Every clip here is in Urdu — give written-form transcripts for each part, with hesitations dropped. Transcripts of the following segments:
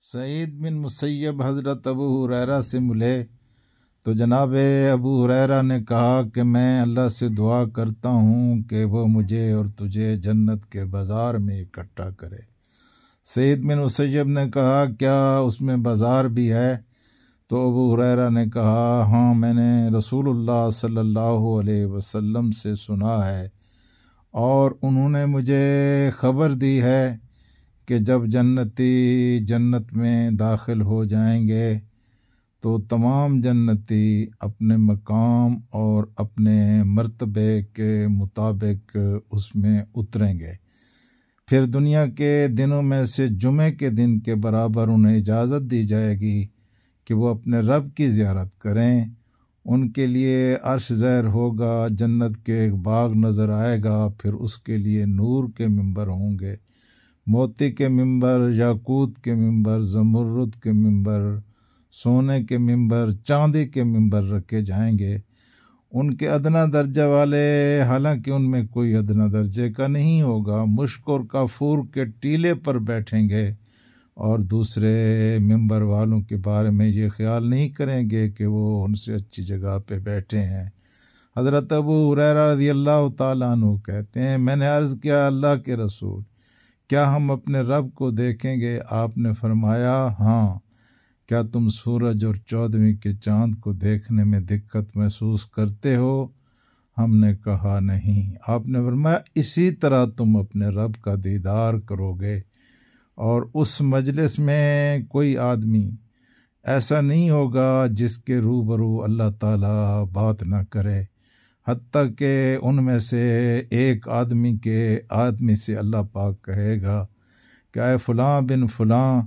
سعید بن مسیب حضرت ابو ہریرہ سے ملے تو جناب ابو ہریرہ نے کہا کہ میں اللہ سے دعا کرتا ہوں کہ وہ مجھے اور تجھے جنت کے بازار میں اکٹھا کرے۔ سعید بن مسیب نے کہا کیا اس میں بازار بھی ہے؟ تو ابو ہریرہ نے کہا ہاں، میں نے رسول اللہ صلی اللہ علیہ وسلم سے سنا ہے اور انہوں نے مجھے خبر دی ہے کہ جب جنتی جنت میں داخل ہو جائیں گے تو تمام جنتی اپنے مقام اور اپنے مرتبے کے مطابق اس میں اتریں گے۔ پھر دنیا کے دنوں میں سے جمعے کے دن کے برابر انہیں اجازت دی جائے گی کہ وہ اپنے رب کی زیارت کریں۔ ان کے لیے عرش زیر ہوگا، جنت کے ایک باغ نظر آئے گا، پھر اس کے لیے نور کے ممبر ہوں گے، موتی کے ممبر، یاقوت کے ممبر، زمرد کے ممبر، سونے کے ممبر، چاندی کے ممبر رکھے جائیں گے۔ ان کے ادنا درجہ والے، حالانکہ ان میں کوئی ادنا درجے کا نہیں ہوگا، مشک اور کافور کے ٹیلے پر بیٹھیں گے اور دوسرے ممبر والوں کے بارے میں یہ خیال نہیں کریں گے کہ وہ ان سے اچھی جگہ پہ بیٹھے ہیں۔ حضرت ابو ہریرہ رضی اللہ تعالیٰ عنہ کہتے ہیں میں نے عرض کیا اللہ کے رسول، کیا ہم اپنے رب کو دیکھیں گے؟ آپ نے فرمایا ہاں۔ کیا تم سورج اور 14ویں کے چاند کو دیکھنے میں دقت محسوس کرتے ہو؟ ہم نے کہا نہیں۔ آپ نے فرمایا اسی طرح تم اپنے رب کا دیدار کرو گے، اور اس مجلس میں کوئی آدمی ایسا نہیں ہوگا جس کے روبرو اللہ تعالیٰ بات نہ کرے، حتیٰ کہ ان میں سے ایک آدمی سے اللہ پاک کہے گا کہ اے فلاں بن فلاں،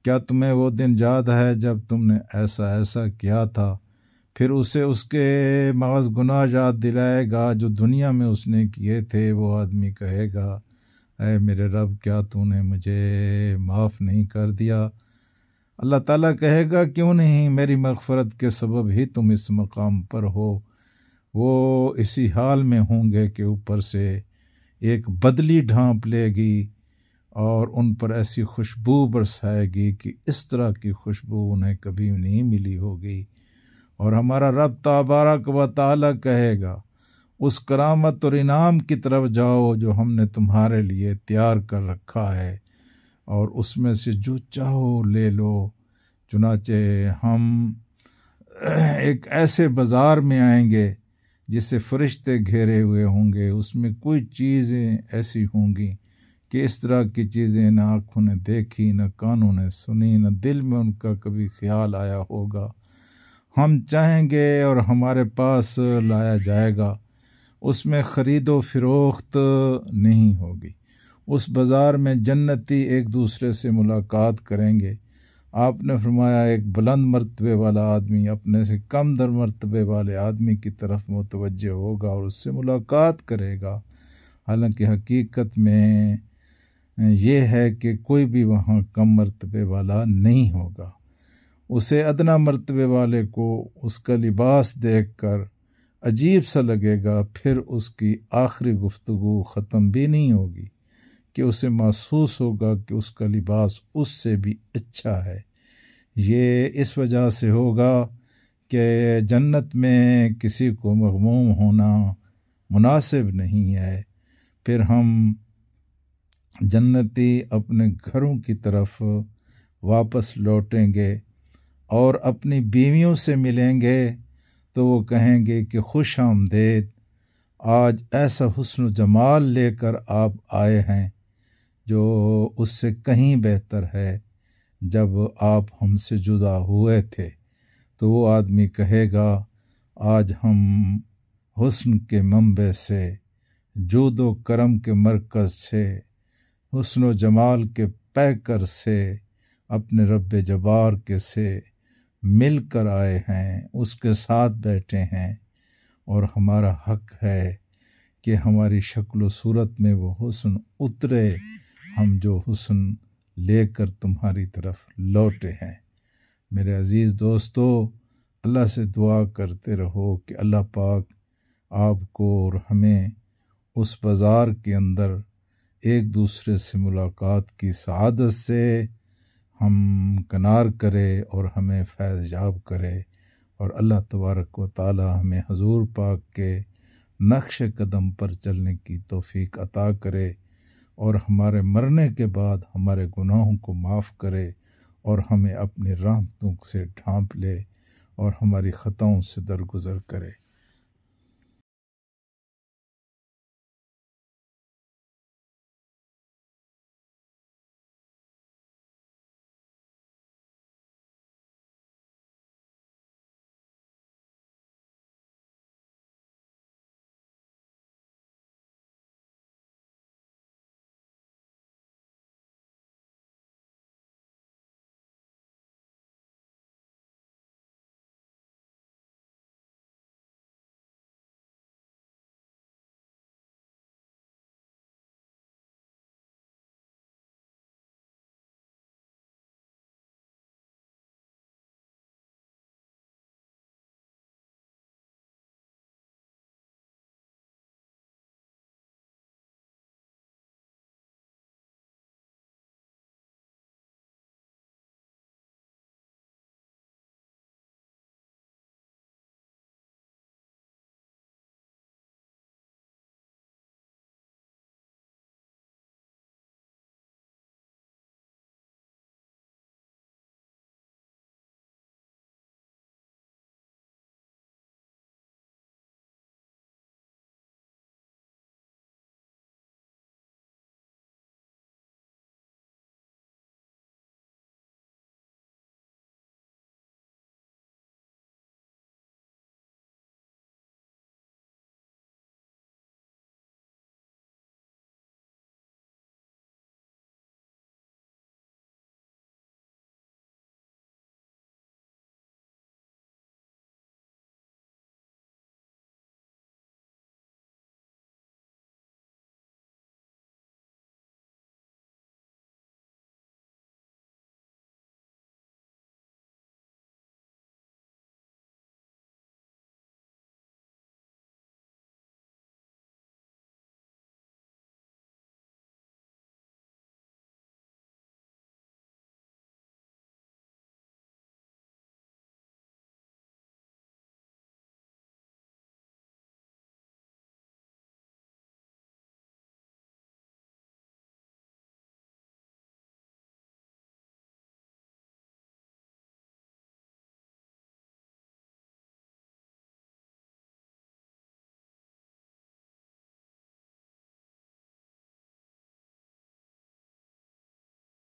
کیا تمہیں وہ دن یاد ہے جب تم نے ایسا ایسا کیا تھا؟ پھر اسے اس کے محض گناہ یاد دلائے گا جو دنیا میں اس نے کیے تھے۔ وہ آدمی کہے گا اے میرے رب، کیا تو نے مجھے معاف نہیں کر دیا؟ اللہ تعالیٰ کہے گا کیوں نہیں، میری مغفرت کے سبب ہی تم اس مقام پر ہو۔ وہ اسی حال میں ہوں گے کہ اوپر سے ایک بدلی ڈھانپ لے گی اور ان پر ایسی خوشبو برسائے گی کہ اس طرح کی خوشبو انہیں کبھی نہیں ملی ہوگی۔ اور ہمارا رب تبارک و تعالیٰ کہے گا اس کرامت اور انعام کی طرف جاؤ جو ہم نے تمہارے لیے تیار کر رکھا ہے، اور اس میں سے جو چاہو لے لو۔ چنانچہ ہم ایک ایسے بازار میں آئیں گے جسے فرشتے گھیرے ہوئے ہوں گے، اس میں کوئی چیزیں ایسی ہوں گی کہ اس طرح کی چیزیں نہ آنکھوں نے دیکھی، نہ کانوں نے سنی، نہ دل میں ان کا کبھی خیال آیا ہوگا۔ ہم چاہیں گے اور ہمارے پاس لایا جائے گا۔ اس میں خرید و فروخت نہیں ہوگی۔ اس بازار میں جنتی ایک دوسرے سے ملاقات کریں گے۔ آپ نے فرمایا ایک بلند مرتبے والا آدمی اپنے سے کم در مرتبے والے آدمی کی طرف متوجہ ہوگا اور اس سے ملاقات کرے گا، حالانکہ حقیقت میں یہ ہے کہ کوئی بھی وہاں کم مرتبے والا نہیں ہوگا۔ اسے ادنا مرتبے والے کو اس کا لباس دیکھ کر عجیب سا لگے گا، پھر اس کی آخری گفتگو ختم بھی نہیں ہوگی کہ اسے محسوس ہوگا کہ اس کا لباس اس سے بھی اچھا ہے۔ یہ اس وجہ سے ہوگا کہ جنت میں کسی کو مغموم ہونا مناسب نہیں ہے۔ پھر ہم جنتی اپنے گھروں کی طرف واپس لوٹیں گے اور اپنی بیویوں سے ملیں گے تو وہ کہیں گے کہ خوش آمدید، آج ایسا حسن و جمال لے کر آپ آئے ہیں جو اس سے کہیں بہتر ہے جب آپ ہم سے جدا ہوئے تھے۔ تو وہ آدمی کہے گا آج ہم حسن کے منبع سے، جود و کرم کے مرکز سے، حسن و جمال کے پیکر سے، اپنے رب جبار کے سے مل کر آئے ہیں، اس کے ساتھ بیٹھے ہیں، اور ہمارا حق ہے کہ ہماری شکل و صورت میں وہ حسن اترے، ہم جو حسن لے کر تمہاری طرف لوٹے ہیں۔ میرے عزیز دوستو، اللہ سے دعا کرتے رہو کہ اللہ پاک آپ کو اور ہمیں اس بازار کے اندر ایک دوسرے سے ملاقات کی سعادت سے ہم کنار کرے اور ہمیں فیض یاب کرے، اور اللہ تبارک و تعالی ہمیں حضور پاک کے نقش قدم پر چلنے کی توفیق عطا کرے، اور ہمارے مرنے کے بعد ہمارے گناہوں کو معاف کرے، اور ہمیں اپنی رحمتوں سے ڈھانپ لے، اور ہماری خطاؤں سے درگزر کرے۔